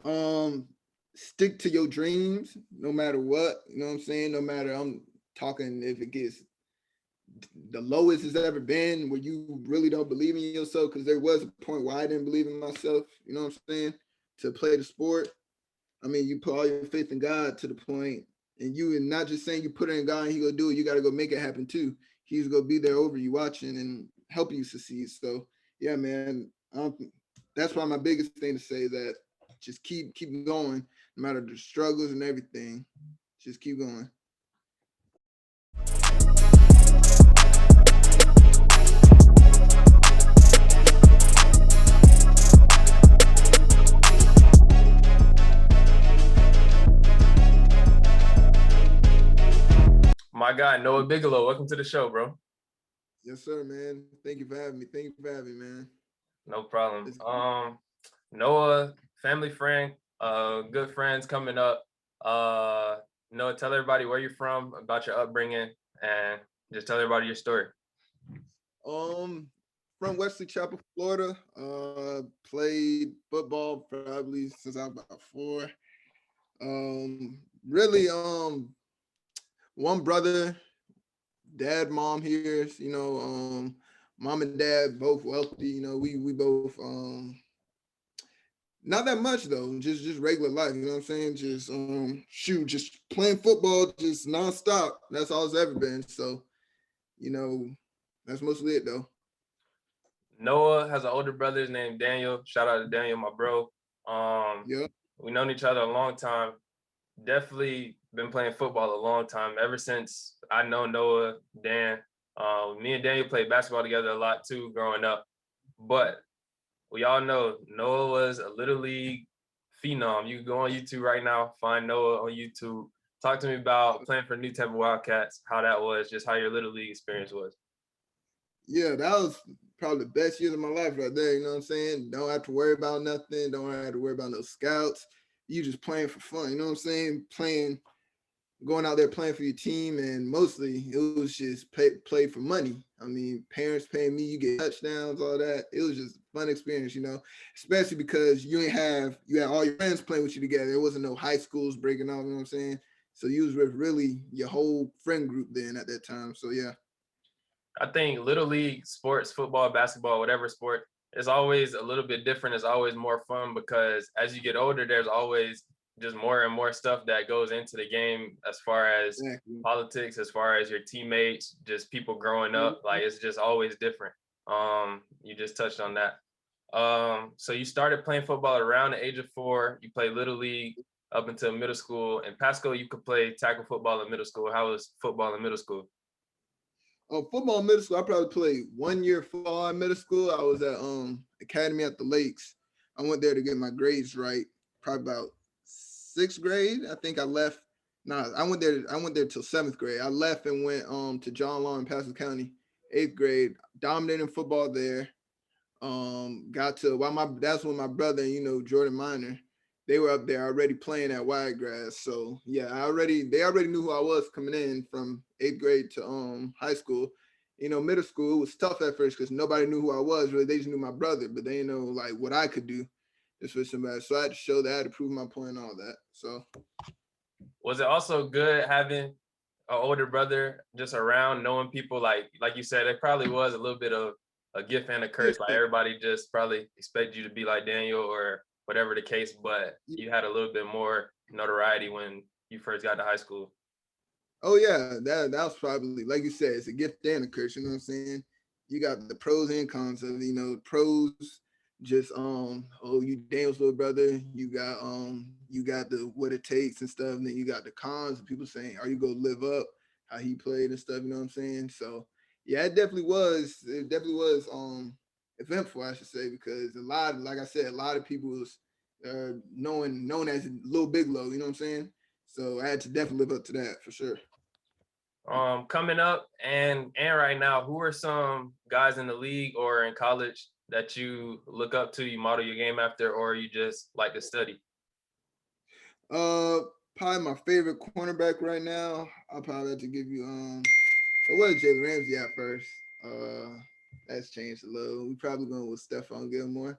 Um, Stick to your dreams, no matter what. You know what I'm saying? No matter I'm talking if it gets the lowest it's ever been, where you really don't believe in yourself. Because there was a point where I didn't believe in myself. You know what I'm saying? To play the sport, I mean, you put all your faith in God to the point, and you and not just saying you put it in God and He gonna do it. You got to go make it happen too. He's gonna be there over you, watching and help you succeed. So yeah, man, that's probably my biggest thing to say. That just keep going, no matter the struggles and everything. Just keep going. My guy, Noah Biglow, welcome to the show, bro. Yes, sir, man. Thank you for having me. Thank you for having me, man. No problem. It's, Noah, family friend, good friends coming up. Uh, Noah, tell everybody where you're from, about your upbringing, and just tell everybody your story. um, from Wesley Chapel, Florida. Played football probably since I was about 4. Really, one brother, dad, mom here. Mom and dad both wealthy. We both not that much though. Just regular life. You know what I'm saying? Just shoot, just playing football, just nonstop. That's all it's ever been. So you know, that's mostly it though. Noah has an older brother named Daniel. Shout out to Daniel, my bro. Um, Yeah. we known each other a long time. Definitely been playing football a long time. Ever since I know Noah, Dan. Me and Daniel played basketball together a lot too growing up. But we all know Noah was a little league phenom. You can go on YouTube right now, find Noah on YouTube. Talk to me about playing for New Temple Wildcats, how that was, just how your little league experience was. Yeah, that was probably the best years of my life right there. You know what I'm saying? Don't have to worry about nothing. Don't have to worry about no scouts. You just playing for fun. You know what I'm saying? Going out there playing for your team, and mostly it was just play for money. I mean, parents paying me, you get touchdowns, all that. It was just a fun experience, especially because you had all your friends playing with you together. There wasn't no high schools breaking off. You know what I'm saying? So you was with really your whole friend group then at that time. So yeah. I think little league sports, football, basketball, whatever sport, is always a little bit different. It's always more fun because as you get older, there's always just more and more stuff that goes into the game as far as Exactly. politics, as far as your teammates, just people growing up. Mhm. Like it's just always different. You just touched on that. So you started playing football around the age of 4. You played little league up until middle school. In Pasco, you could play tackle football in middle school. How was football in middle school? Football in middle school, I probably played 1 year football in middle school. I was at Academy at the Lakes. I went there to get my grades right. Probably about 6th grade. I think I left. Nah, I went there till 7th grade. I left and went to John Law in Pasco County, 8th grade. Dominating football there. Got to while my that's when my brother, Jordan Minor, they were up there already playing at Wiregrass. So yeah, they already knew who I was coming in from 8th grade to high school. Middle school was tough at first because nobody knew who I was. Really, they just knew my brother, but they didn't know like what I could do just for somebody. So I had to show that, I had to prove my point and all that. So Was it also good having an older brother just around, knowing people like you said, it probably was a little bit of a gift and a curse. Like yeah, everybody just probably expected you to be like Daniel or whatever the case, but you had a little bit more notoriety when you first got to high school. oh yeah, that was probably like you said, it's a gift and a curse. You know what I'm saying? You got the pros and cons of it. Pros just oh, you Daniel's little brother. You got the what it takes and stuff. And then you got the cons of people saying, are you gonna live up how he played and stuff? You know what I'm saying? So yeah, it definitely was. It definitely was eventful, I should say, because like I said, a lot of people was known as Little Biglow. You know what I'm saying? So I had to definitely live up to that for sure. Coming up and right now, who are some guys in the league or in college that you look up to, you model your game after, or you just like to study? Uh, Probably my favorite cornerback right now. I'll probably have to give you it was Jalen Ramsey at first. That's changed a little. We probably going with Stephon Gilmore.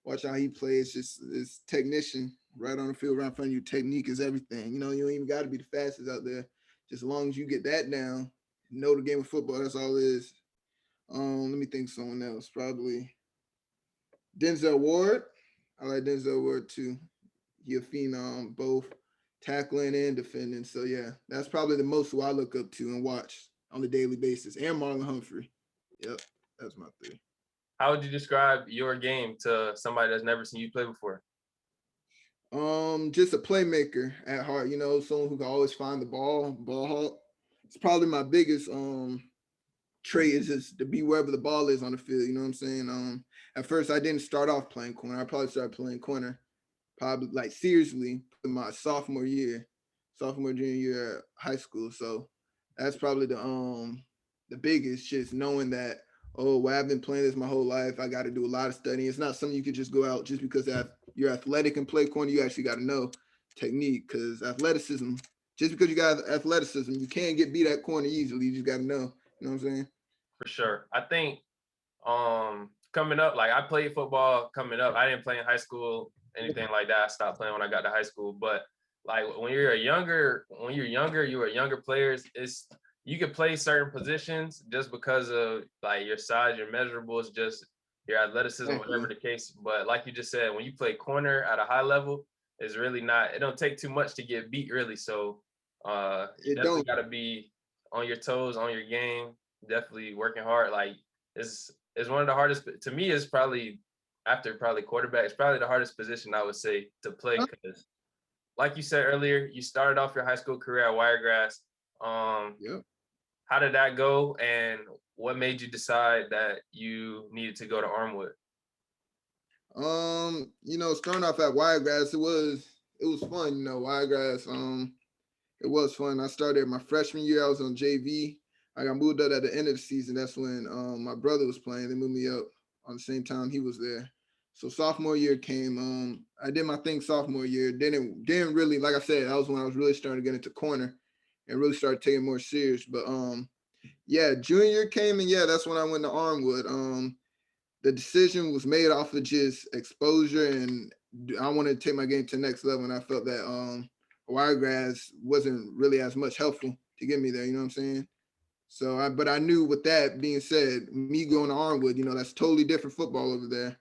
Watch how he plays, just his technician. right on the field, right in front of you. Technique is everything. You know, you don't even got to be the fastest out there. Just as long as you get that down, know the game of football. That's all it is. Let me think someone else. Probably Denzel Ward. I like Denzel Ward too. He a phenom, both tackling and defending. So yeah, that's probably the most who I look up to and watch on a daily basis. And Marlon Humphrey. Yep, that's my three. How would you describe your game to somebody that's never seen you play before? Just a playmaker at heart. You know, someone who can always find the ball hawk. It's probably my biggest trait is just to be wherever the ball is on the field. You know what I'm saying? At first I didn't start off playing corner. I probably started playing corner probably like seriously in my sophomore junior year at high school. So that's probably the biggest, just knowing that, oh, well, I've been playing this my whole life. I got to do a lot of studying. It's not something you could just go out just because you're athletic and play corner. You actually got to know technique, because athleticism, just because you got athleticism, you can't get beat at corner easily. You just got to know. You know what I'm saying? For sure. I think coming up, like I played football coming up. I didn't play in high school, anything like that. I stopped playing when I got to high school. But like when you're younger, you were younger players, you can play certain positions just because of like your size, your measurables, just your athleticism, whatever the case. But like you just said, when you play corner at a high level, it's really not, it don't take too much to get beat really. So you definitely gotta be on your toes, on your game, definitely working hard. Like it's one of the hardest, to me, is probably after probably quarterback, it's probably the hardest position I would say to play, because like you said earlier, you started off your high school career at Wiregrass. Yep. How did that go, and what made you decide that you needed to go to Armwood? Starting off at Wiregrass, it was fun. You know, Wiregrass, it was fun. I started my freshman year. I was on JV. I got moved up at the end of the season. That's when my brother was playing. They moved me up on the same time he was there. So sophomore year came. I did my thing sophomore year. Didn't really, like I said, that was when I was really starting to get into corner and really started taking more serious. But yeah, junior year came, and yeah, that's when I went to Armwood. The decision was made off of just exposure, and I wanted to take my game to the next level. And I felt that Wiregrass wasn't really as much helpful to get me there. You know what I'm saying? So, but I knew, with that being said, me going to Armwood, that's totally different football over there,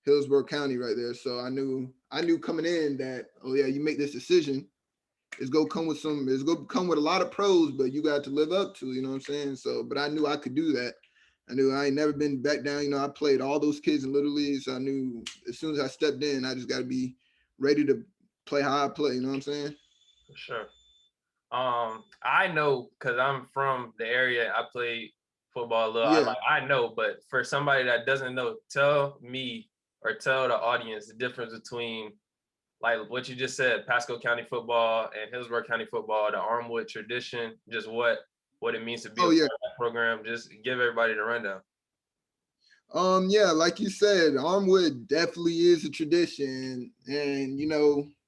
Hillsborough County right there. So I knew coming in that, oh yeah, you make this decision, it's gonna come with a lot of pros, but you got to live up to, you know what I'm saying? So, but I knew I could do that. I knew I ain't never been back down. I played all those kids in Little League, so I knew as soon as I stepped in, I just got to be ready to play how I play. You know what I'm saying? For sure. I know because I'm from the area. I played football a little. Yeah. I know, but for somebody that doesn't know, tell me or tell the audience the difference between like what you just said, Pasco County football and Hillsborough County football, the Armwood tradition, just what it means to be a Oh part yeah. of that program. Just give everybody the rundown. Yeah, like you said, Armwood definitely is a tradition. And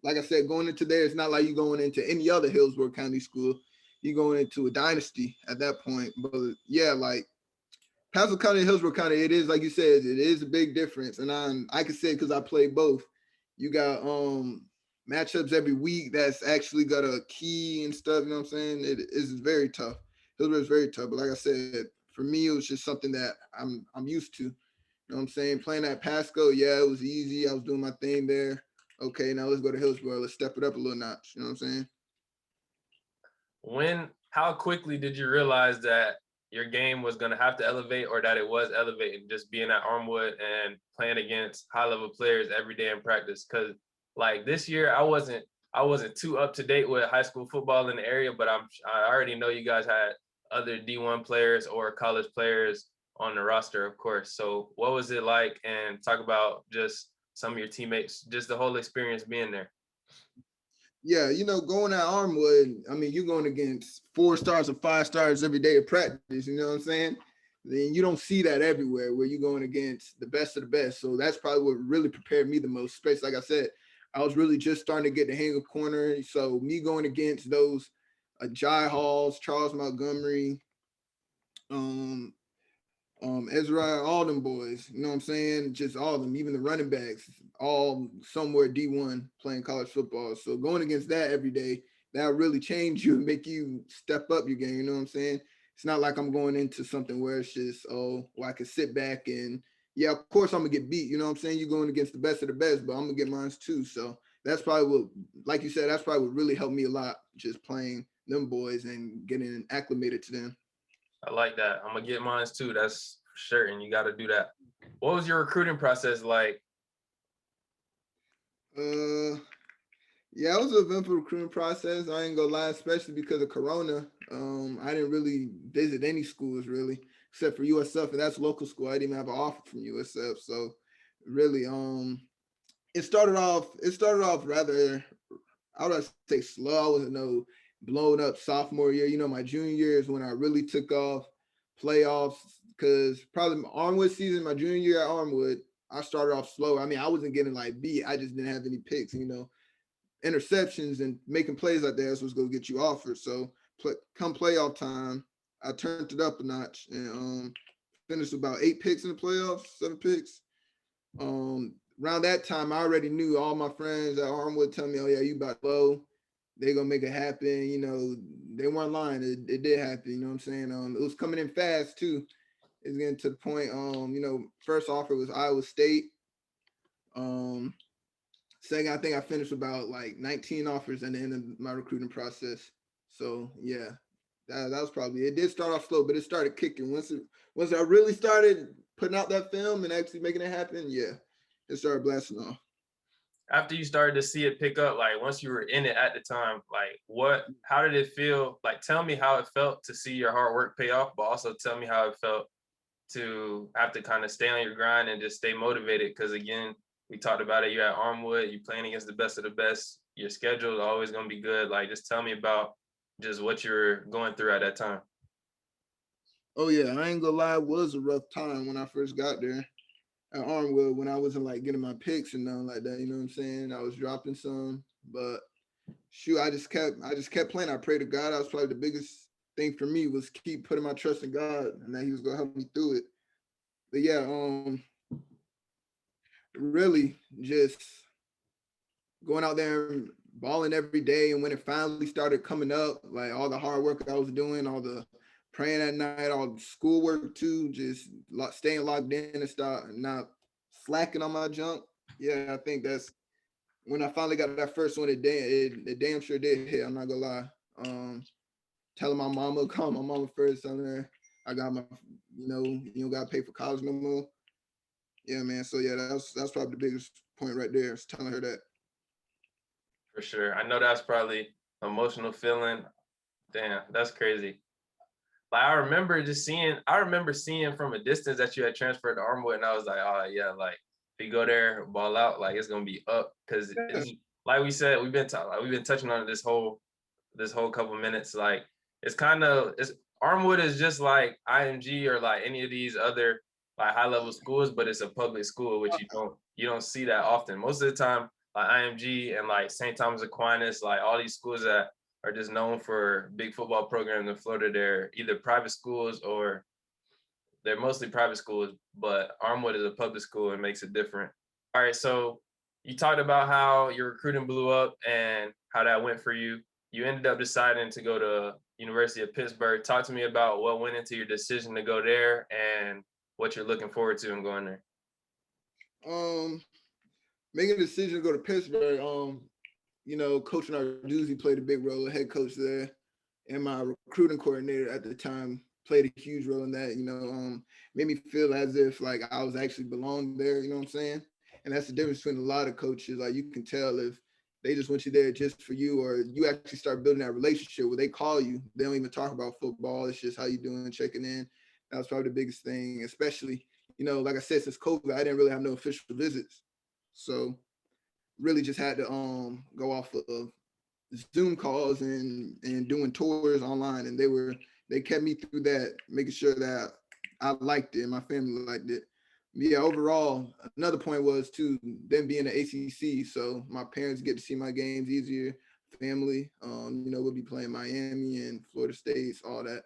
like I said, going into there, it's not like you going into any other Hillsborough County school. You're going into a dynasty at that point. But yeah, like Pasco County and Hillsborough County, it is, like you said, it is a big difference. And I can say, because I played both. You got matchups every week that's actually got a key and stuff. You know what I'm saying? It is very tough. Hillsborough is very tough. But like I said, for me, it was just something that I'm used to. You know what I'm saying? Playing at Pasco, yeah, it was easy. I was doing my thing there. Okay, now let's go to Hillsborough. Let's step it up a little notch. You know what I'm saying? How quickly did you realize that your game was going to have to elevate, or that it was elevating, just being at Armwood and playing against high level players every day in practice? Because like this year, I wasn't too up to date with high school football in the area, but I already know you guys had other D1 players or college players on the roster, of course. So what was it like? And talk about just some of your teammates, just the whole experience being there. Yeah, going at Armwood, I mean, you're going against 4 stars or 5 stars every day of practice. You know what I'm saying? Then you don't see that everywhere, where you're going against the best of the best. So that's probably what really prepared me the most. Especially, like I said, I was really just starting to get the hang of corner. So me going against those Jai Halls, Charles Montgomery, um, Ezra, all them boys, you know what I'm saying? Just all of them, even the running backs, all somewhere D1 playing college football. So going against that every day, that'll really change you and make you step up your game, you know what I'm saying? It's not like I'm going into something where it's just, oh, well, I can sit back and, yeah, of course I'm gonna get beat, you know what I'm saying? You're going against the best of the best, but I'm gonna get mine too. So that's probably what, like you said, that's probably what really helped me a lot, just playing them boys and getting acclimated to them. I like that. I'm gonna get mine too. That's for sure, and you got to do that. What was your recruiting process like? Uh, Yeah, it was an eventful recruiting process. I ain't gonna lie, especially because of Corona. I didn't really visit any schools really, except for USF, and that's local school. I didn't even have an offer from USF. So really, it started off rather, I would say slow. I wasn't no blown up sophomore year. You know, my junior year is when I really took off playoffs because probably my Armwood season, my junior year at Armwood, I started off slow. I mean, I wasn't getting like beat. I just didn't have any picks, interceptions and making plays like that is what's gonna get you offered. So come playoff time, I turned it up a notch and finished with about 8 picks in the playoffs, 7 picks. Around that time, I already knew all my friends at Armwood tell me, "Oh yeah, you about low. They gonna make it happen." They weren't lying. It did happen. You know what I'm saying? It was coming in fast too. It's getting to the point. First offer was Iowa State. Um, Second, I think I finished about like 19 offers at the end of my recruiting process. So yeah, that was probably it. Did start off slow, but it started kicking once I really started putting out that film and actually making it happen. Yeah, it started blasting off. After you started to see it pick up, like once you were in it at the time, like how did it feel? Like tell me how it felt to see your hard work pay off, but also tell me how it felt to have to kind of stay on your grind and just stay motivated. Because again, we talked about it. You're at Armwood, you're playing against the best of the best. Your schedule is always going to be good. Like, just tell me about just what you're going through at that time. Oh yeah, I ain't gonna lie, it was a rough time when I first got there at Armwood when I wasn't like getting my picks and nothing like that. You know what I'm saying? I was dropping some, but shoot, I just kept playing. I prayed to God. That was probably the biggest thing for me was keep putting my trust in God and that He was gonna help me through it. But yeah, really just going out there and balling every day. And when it finally started coming up, like all the hard work I was doing, all the praying at night, all the schoolwork too, just staying locked in and start not slacking on my junk. Yeah, I think that's when I finally got that first one. It damn sure did hit. I'm not gonna lie. Telling my mama, call my mama first, telling her I got my, you don't gotta pay for college no more. Yeah, man. So yeah, that's probably the biggest point right there. Is telling her that. For sure. I know that's probably an emotional feeling. Damn, that's crazy. Like I remember seeing from a distance that you had transferred to Armwood, and I was like, oh yeah, like if you go there, ball out, like it's gonna be up. Cause Yeah. it's like we said, we've been touching on it this whole couple minutes. Like it's Armwood is just like IMG or like any of these other like high level schools, but it's a public school, which you don't see that often. Most of the time, like IMG and like St. Thomas Aquinas, like all these schools that are just known for big football programs in Florida, they're either private schools or they're mostly private schools, but Armwood is a public school and makes it different. All right, so you talked about how your recruiting blew up and how that went for you. You ended up deciding to go to University of Pittsburgh. Talk to me about what went into your decision to go there and what you're looking forward to in going there. Um, Making a decision to go to Pittsburgh. Coach Narduzzi played a big role, head coach there, and my recruiting coordinator at the time played a huge role in that. Made me feel as if like I was actually belonged there. You know what I'm saying? And that's the difference between a lot of coaches. Like you can tell if they just want you there just for you, or you actually start building that relationship where they call you. They don't even talk about football. It's just how you doing, checking in. That was probably the biggest thing, especially like I said, since COVID, I didn't really have no official visits, so really just had to go off of Zoom calls and doing tours online, and they kept me through that, making sure that I liked it and my family liked it. Yeah, overall, another point was too them being the ACC, so my parents get to see my games easier. Family, we'll be playing Miami and Florida States, all that,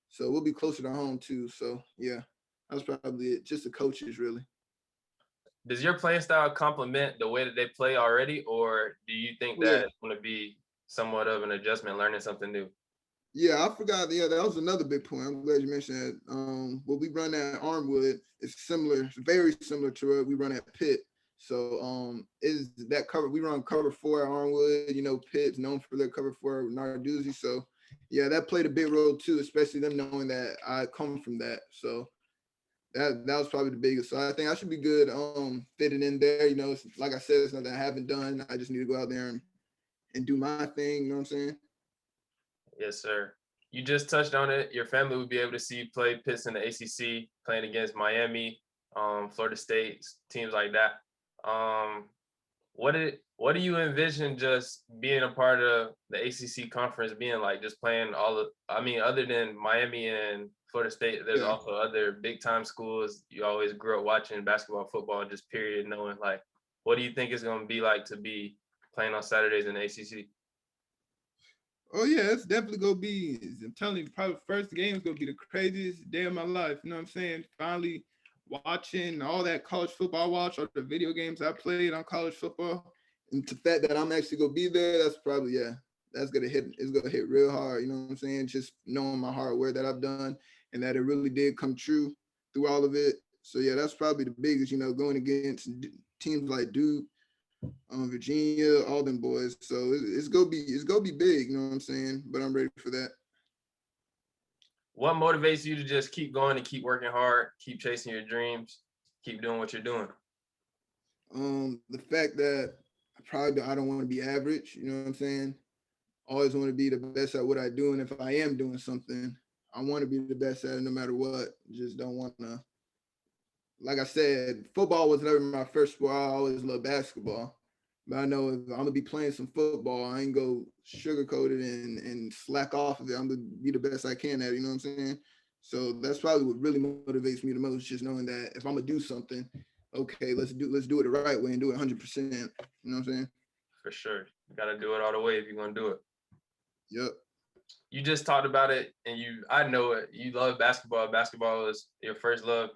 so we'll be closer to home too. So yeah. That's probably it. Just the coaches, really. Does your playing style complement the way that they play already, or do you think Yeah. that it's going to be somewhat of an adjustment, learning something new? Yeah, I forgot. Yeah, that was another big point. I'm glad you mentioned that. What we run at Armwood is similar, it's very similar to what we run at Pitt. So is that cover? We run cover four at Armwood. You know, Pitt's known for their cover four Narduzzi. So yeah, that played a big role too, especially them knowing that I come from that. So that was probably the biggest. So I think I should be good fitting in there. You know, like I said, it's nothing I haven't done. I just need to go out there and do my thing. You know what I'm saying? Yes, sir. You just touched on it. Your family would be able to see you play Pitts in the ACC, playing against Miami, Florida State, teams like that. What do you envision just being a part of the ACC conference being like? Just playing other than Miami and Florida State, there's Yeah. also other big time schools. You always grew up watching basketball, football, just period, knowing like, what do you think it's going to be like to be playing on Saturdays in the ACC? Oh yeah, it's definitely gonna be. I'm telling you, probably first game is gonna be the craziest day of my life. You know what I'm saying? Finally watching all that college football I watch, all the video games I played on college football, and the fact that I'm actually gonna be there, that's probably that's gonna hit. It's gonna hit real hard. You know what I'm saying? Just knowing my hard work that I've done and that it really did come true through all of it. So yeah, that's probably the biggest. You know, going against teams like Duke, Virginia, all them boys. So it's gonna be big. You know what I'm saying? But I'm ready for that. What motivates you to just keep going and keep working hard, keep chasing your dreams, keep doing what you're doing? The fact that I don't want to be average. You know what I'm saying? Always want to be the best at what I do, and if I am doing something, I want to be the best at it no matter what. Just don't want to. Like I said, football was never my first sport. I always loved basketball. But I know if I'm gonna be playing some football, I ain't go sugarcoat it and slack off of it. I'm gonna be the best I can at it, you know what I'm saying? So that's probably what really motivates me the most, just knowing that if I'm gonna do something, okay, let's do it the right way and do it 100%. You know what I'm saying? For sure. You got to do it all the way if you're going to do it. Yep. You just talked about it, and I know it. You love basketball. Basketball is your first love.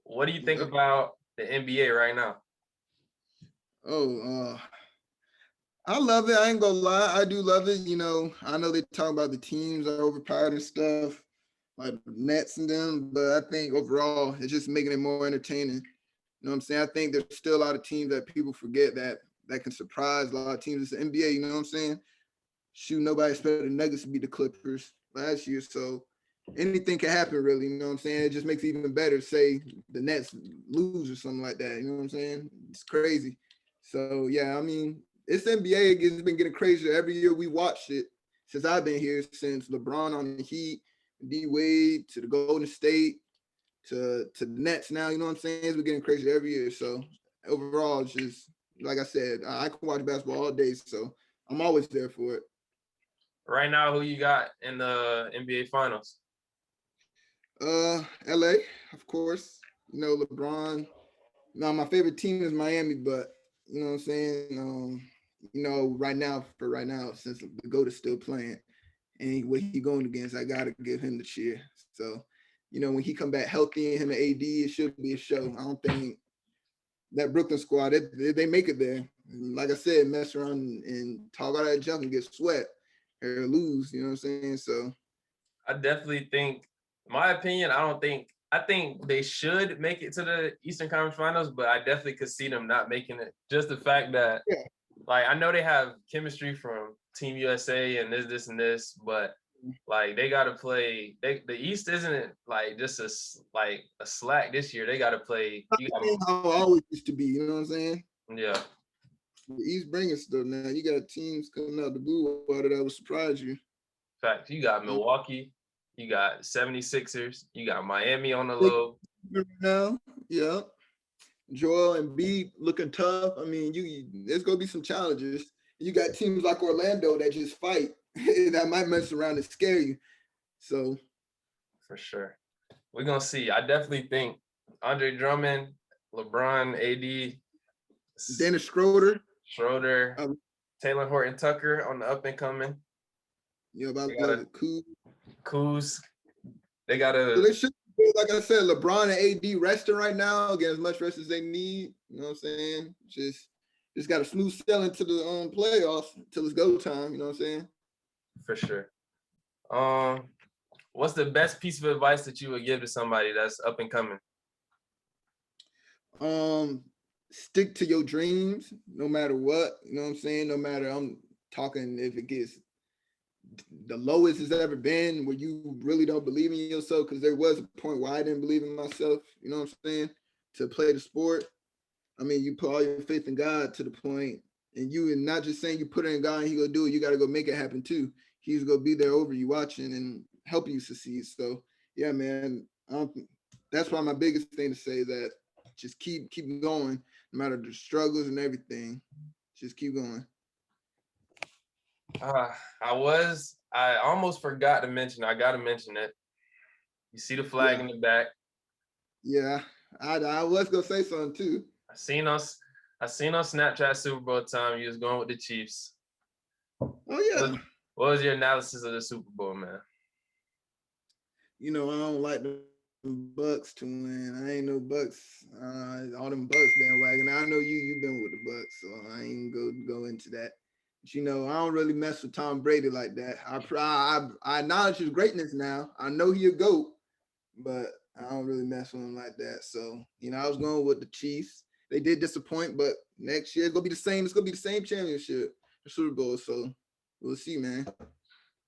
What do you think Yep. about the NBA right now? Oh, I love it. I ain't gonna lie. I do love it. You know, I know they talk about the teams are overpowered and stuff, like Nets and them, but I think overall it's just making it more entertaining. You know what I'm saying? I think there's still a lot of teams that people forget that can surprise a lot of teams. It's the NBA, you know what I'm saying? Shoot, nobody expected the Nuggets to beat the Clippers last year. So anything can happen, really. You know what I'm saying? It just makes it even better. Say the Nets lose or something like that. You know what I'm saying? It's crazy. So yeah, I mean, it's NBA. It's been getting crazier every year. We watched it since I've been here. Since LeBron on the Heat, D Wade to the Golden State to the Nets now. You know what I'm saying? It's been getting crazier every year. So overall, it's just like I said, I can watch basketball all day. So I'm always there for it. Right now, who you got in the NBA Finals? LA, of course. You know, LeBron. Now my favorite team is Miami, but you know what I'm saying? You know, right now, since the GOAT is still playing and what he going against, I gotta give him the cheer. So, you know, when he come back healthy and him and AD, it should be a show. I don't think that Brooklyn squad, they make it there. Like I said, mess around and talk all that junk and get sweat or lose, you know what I'm saying? So I definitely think, my opinion, I think they should make it to the Eastern Conference Finals, but I definitely could see them not making it. Just the fact that, yeah. like, I know they have chemistry from Team USA and this and this, but like they got to play. The East isn't like just a slack this year. They got to play. How it always used to be, you know what I'm saying? Yeah. The East bringing stuff now. You got teams coming out the blue water that will surprise you. Fact, you got Milwaukee, you got 76ers, you got Miami on the low. Now, yeah. Joel and B looking tough. I mean, there's gonna be some challenges. You got teams like Orlando that just fight that might mess around and scare you. So For sure. We're gonna see. I definitely think Andre Drummond, LeBron, AD, Dennis Schroeder, Taylor Horton Tucker on the up and coming. you know, about the Kuz. Kuz. They got So they should Like I said, LeBron and AD resting right now, get as much rest as they need. You know what I'm saying? Just got a smooth sailing to the playoffs until it's go time. You know what I'm saying? For sure. What's the best piece of advice that you would give to somebody that's up and coming? Stick to your dreams no matter what. You know what I'm saying? No matter, I'm talking if it gets the lowest it's ever been where you really don't believe in yourself, because there was a point where I didn't believe in myself, you know what I'm saying, to play the sport. I mean, you put all your faith in God to the point, and you, and not just saying you put it in God and he gonna do it, you got to go make it happen too. He's gonna be there over you watching and help you succeed. So yeah, man, that's probably my biggest thing to say, that just keep going no matter the struggles and everything. Just keep going. I almost forgot to mention, I got to mention it. You see the flag in the back. Yeah, I was gonna say something too. I seen on Snapchat Super Bowl time you was going with the Chiefs. Oh yeah. What was your analysis of the Super Bowl, man? You know, I don't like the Bucks to win. I ain't no Bucks. All them Bucks bandwagon. I know you've been with the Bucks, so I ain't go into that. But you know, I don't really mess with Tom Brady like that. I acknowledge his greatness now. I know he a GOAT, but I don't really mess with him like that. So, you know, I was going with the Chiefs. They did disappoint, but next year it's gonna be the same. It's gonna be the same championship, the Super Bowl. So we'll see, man.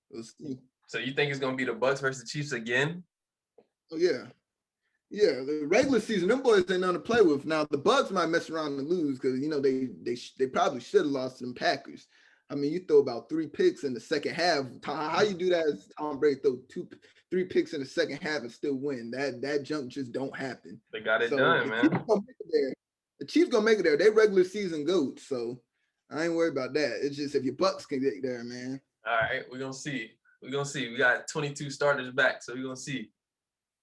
We'll see. So you think it's gonna be the Bucks versus the Chiefs again? Oh yeah. Yeah, the regular season, them boys ain't nothing to play with. Now the Bucks might mess around and lose because you know they probably should have lost to them Packers. I mean, you throw about 3 picks in the second half. How you do that is Tom Brady throw 3 picks in the second half and still win. That jump just don't happen. They got it done, man. The Chiefs gonna make it there. They regular season goats, so I ain't worried about that. It's just if your Bucks can get there, man. All right, we're gonna see. We got 22 starters back, so we're gonna see.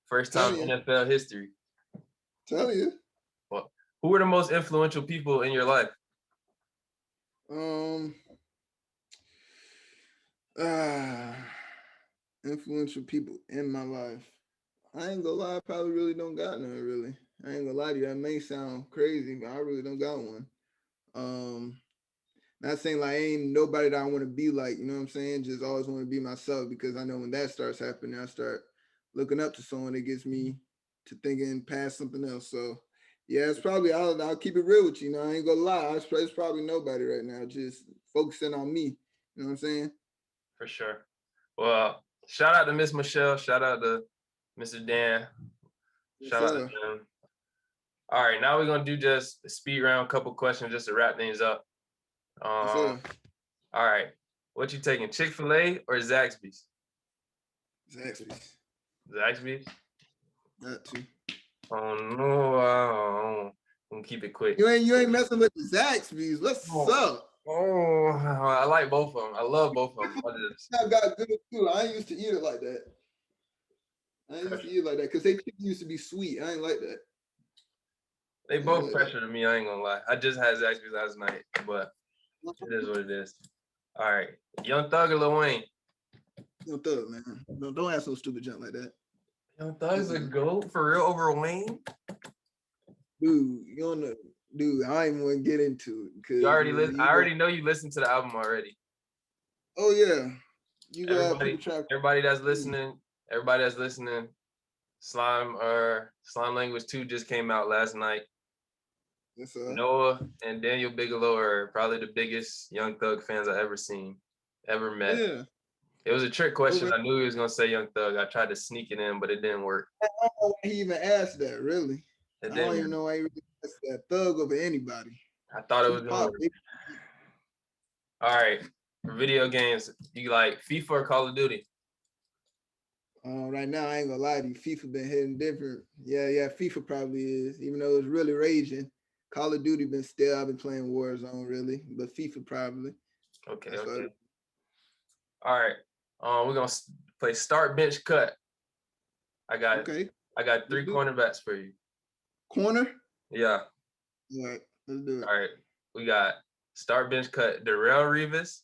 First time in NFL history. Tell you. Well, who were the most influential people in your life? Influential people in my life. I ain't gonna lie, I probably really don't got none, really. I ain't gonna lie to you. That may sound crazy, but I really don't got one. Not saying like ain't nobody that I want to be like, you know what I'm saying? Just always want to be myself, because I know when that starts happening, I start looking up to someone that gets me to thinking past something else. So yeah, it's probably, I'll keep it real with you. You know, I ain't gonna lie. It's probably nobody right now. Just focusing on me. You know what I'm saying? For sure. Well, shout out to Miss Michelle. Shout out to Mr. Dan. Shout out to them. All right, now we're gonna do just a speed round, couple questions just to wrap things up. All right, what you taking, Chick-fil-A or Zaxby's? Zaxby's. Zaxby's? That too. Oh no, I'm gonna keep it quick. You ain't messing with the Zaxby's. What's up? Oh, I like both of them. I love both of them. I got good too. I ain't used to eat it like that. Because they used to be sweet. I ain't like that. They both pressure to me. I ain't gonna lie. I just had Zaxby's last night, but it is what it is. All right, Young Thug or Lil Wayne? Young Thug, man. No, don't ask no stupid junk like that. Young Thug's a GOAT for real over Wayne? Dude, you don't know. Dude, I ain't even want to get into it. You already I already know you listened to the album already. Oh yeah. Everybody that's listening, Slime Language 2 just came out last night. Yes, sir. Noah and Daniel Biglow are probably the biggest Young Thug fans I've ever met. Yeah. It was a trick question. I knew he was gonna say Young Thug. I tried to sneak it in, but it didn't work. I don't know why he even asked that, really. I don't even know why he really asked that. Thug over anybody. I thought it was gonna work. All right. For video games, you like FIFA or Call of Duty? Right now, I ain't gonna lie to you. FIFA been hitting different. Yeah, FIFA probably is, even though it's really raging. Call of Duty I've been playing Warzone really, but FIFA probably. Okay. All right. We're gonna play start, bench, cut. I got 3 cornerbacks for you. Corner? Yeah. All right, let's do it. All right. We got start, bench, cut. Darrelle Revis,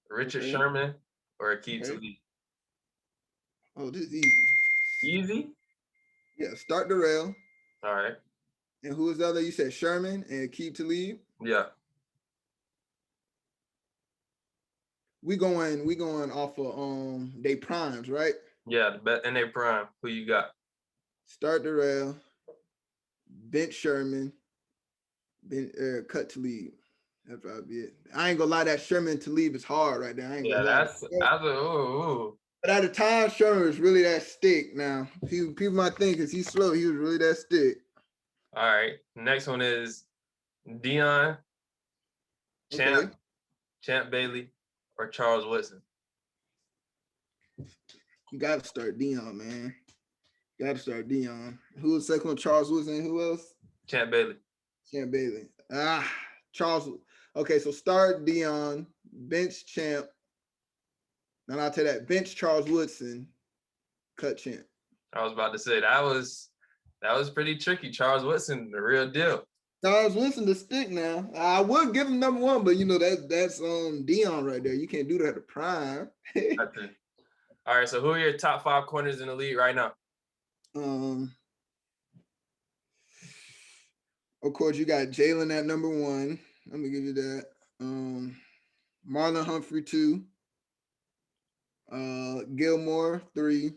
Richard Sherman, or Akeem Talib. Oh, this is easy. Easy? Yeah, start the rail. All right. And who was the other? You said Sherman and Keep to Lead. Yeah. We going off of they primes, right? Yeah. The bet in their prime. Who you got? Start the rail, bench Sherman, cut to lead. That's probably it. I ain't gonna lie, that Sherman to leave is hard right there. I ain't Yeah, gonna lie. that's a ooh. But at the time, Sherman was really that stick. Now people might think because he's slow, he was really that stick. All right. Next one is Dion, Okay. Champ Bailey, or Charles Woodson. You gotta start Dion, man. Gotta start Dion. Who was second one? Charles Woodson. Who else? Champ Bailey. Champ Bailey. Charles. Okay, so start Dion, bench Champ. Then I'll tell that bench Charles Woodson, cut Champ. I was about to say that was pretty tricky. Charles Woodson, the real deal. Charles Woodson, the stick now. I would give him number one, but you know that's Dion right there. You can't do that at the prime. All right, so who are your top 5 corners in the league right now? Of course, you got Jalen at number 1. Let me give you that. Marlon Humphrey 2. Gilmore 3.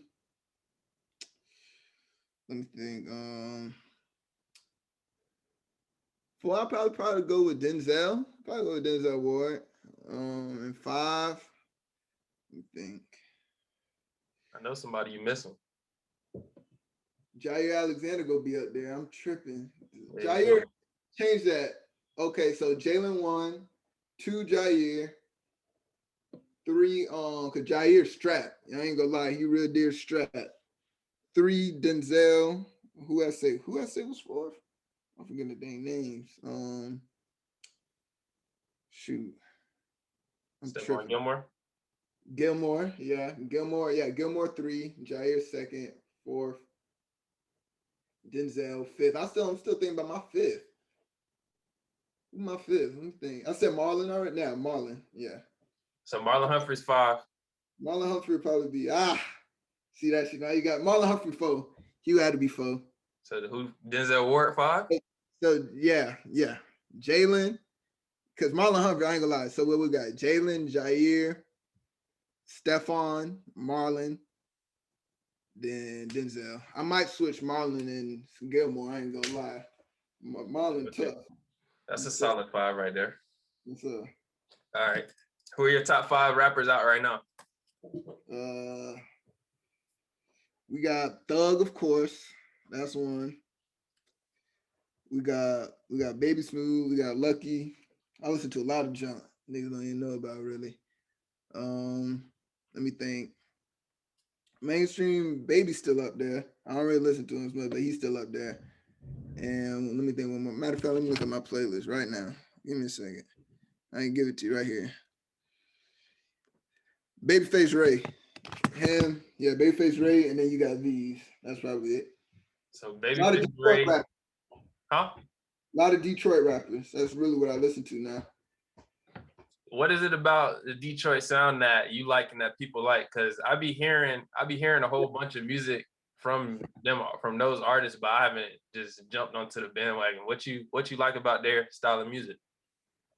Let me think. I'll probably go with Denzel. Probably go with Denzel Ward. And 5. Let me think. I know somebody you missing. Jair Alexander go be up there. I'm tripping. Jair, change that. Okay, so Jalen 1, 2 Jair, 3 cause Jair strapped. I ain't gonna lie, he real deal strapped. 3 Denzel. Who I say was 4th? I'm forgetting the dang names. Shoot. I'm tripping. Gilmore, yeah. Gilmore 3, Jair 2nd, 4th. Denzel 5th. I'm still thinking about my 5th. Who's my 5th? Let me think. I said Marlon already. Now Marlon, yeah. So Marlon Humphrey's 5. Marlon Humphrey would probably be see that shit. Now you got Marlon Humphrey 4. He had to be 4. So who? Denzel Ward 5. So yeah. Jalen, because Marlon Humphrey, I ain't gonna lie. So what we got? Jalen, Jair, Stephon, Marlon, then Denzel. I might switch Marlon and Gilmore. I ain't gonna lie. Marlon tough. That's a solid 5 right there. What's up? All right. Who are your top 5 rappers out right now? We got Thug, of course. That's one. We got Baby Smooth. We got Lucky. I listen to a lot of junk. Niggas don't even know about really. Let me think. Mainstream Baby's still up there. I don't really listen to him as much, but he's still up there. And let me think one more. Matter of fact, let me look at my playlist right now. Give me a second. I can give it to you right here. Babyface Ray. Him, yeah, Babyface Ray, and then you got these. That's probably it. So Babyface Ray. Huh? A lot of Detroit rappers. That's really what I listen to now. What is it about the Detroit sound that you like and that people like? Because I be hearing a whole bunch of music from those artists, but I haven't just jumped onto the bandwagon. What you like about their style of music?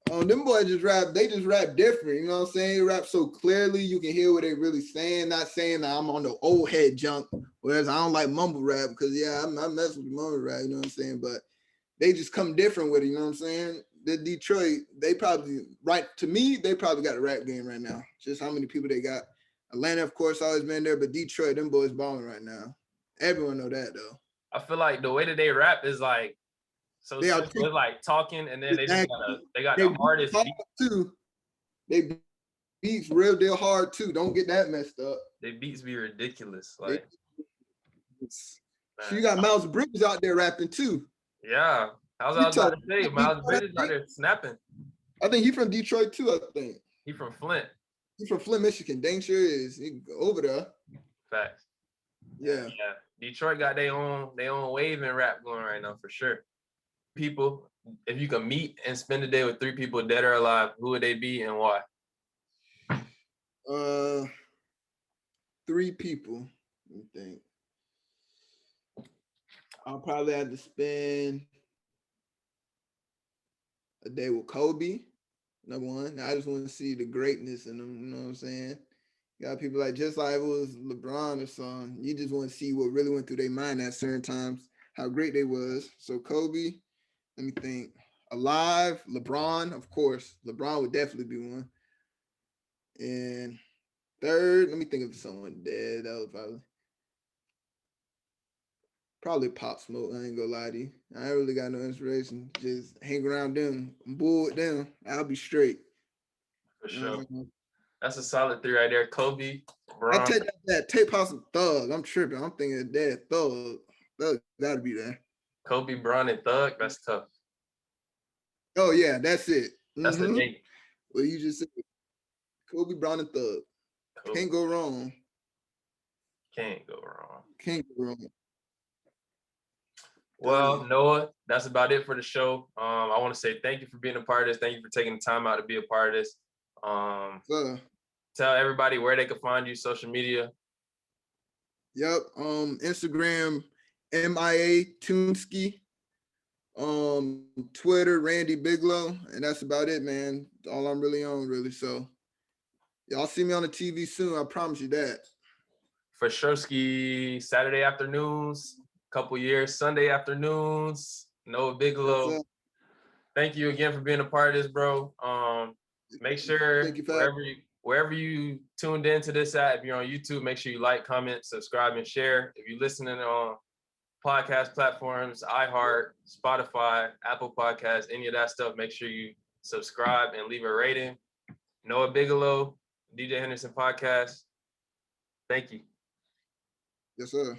Them boys they just rap different, you know what I'm saying? They rap so clearly, you can hear what they really saying, not saying that I'm on the old head junk, whereas I don't like mumble rap, because I mess with the mumble rap, you know what I'm saying? But they just come different with it, you know what I'm saying? The Detroit, they probably got a rap game right now. Just how many people they got. Atlanta, of course, always been there, but Detroit, them boys balling right now. Everyone know that, though. I feel like the way that they rap is like, so they are like talking, and then they got the hardest beat too. They beats real deal hard too. Don't get that messed up. They beats be ridiculous. Like, so you got Miles Bridges out there rapping too. Yeah, I was about to say Miles Bridges out there snapping. I think he's from Detroit too. I think he's from Flint. He's from Flint, Michigan. Dang sure is. He over there. Facts. Yeah. Detroit got their own wave and rap going right now for sure. People, if you could meet and spend a day with 3 people dead or alive, who would they be and why? 3 people. Let me think. I'll probably have to spend a day with Kobe. Number one, I just want to see the greatness in them. You know what I'm saying? You got people like just like it was LeBron or something. You just want to see what really went through their mind at certain times, how great they was. So Kobe, let me think. Alive, LeBron, of course. LeBron would definitely be one. And third, let me think of someone dead. That was probably Pop Smoke. I ain't gonna lie to you. I ain't really got no inspiration. Just hang around them, bull with them. I'll be straight. For You know sure. what I'm saying? That's a solid 3 right there. Kobe, I LeBron, take that tape house of Thug. I'm tripping. I'm thinking of that Thug. Thug gotta be there. Kobe, Bron, and Thug. That's tough. Oh yeah, that's it. That's the eight. Well, you just said Kobe Brown and Thug. Kobe. Can't go wrong. Can't go wrong. Can't go wrong. Well, Noah, that's about it for the show. I want to say thank you for being a part of this. Thank you for taking the time out to be a part of this. Tell everybody where they can find you, social media. Yep. Instagram, MIA Toonski. Twitter, Randy Biglow, and that's about it, man. All I'm really on, really. So y'all see me on the TV soon. I promise you that. For sure, ski Saturday afternoons, couple years, Sunday afternoons. Noah Biglow. Thank you again for being a part of this, bro. Make sure wherever you tuned into this at, if you're on YouTube, make sure you like, comment, subscribe, and share. If you're listening on podcast platforms, iHeart, Spotify, Apple Podcasts, any of that stuff, make sure you subscribe and leave a rating. Noah Biglow, DJ Henderson Podcast. Thank you. Yes, sir.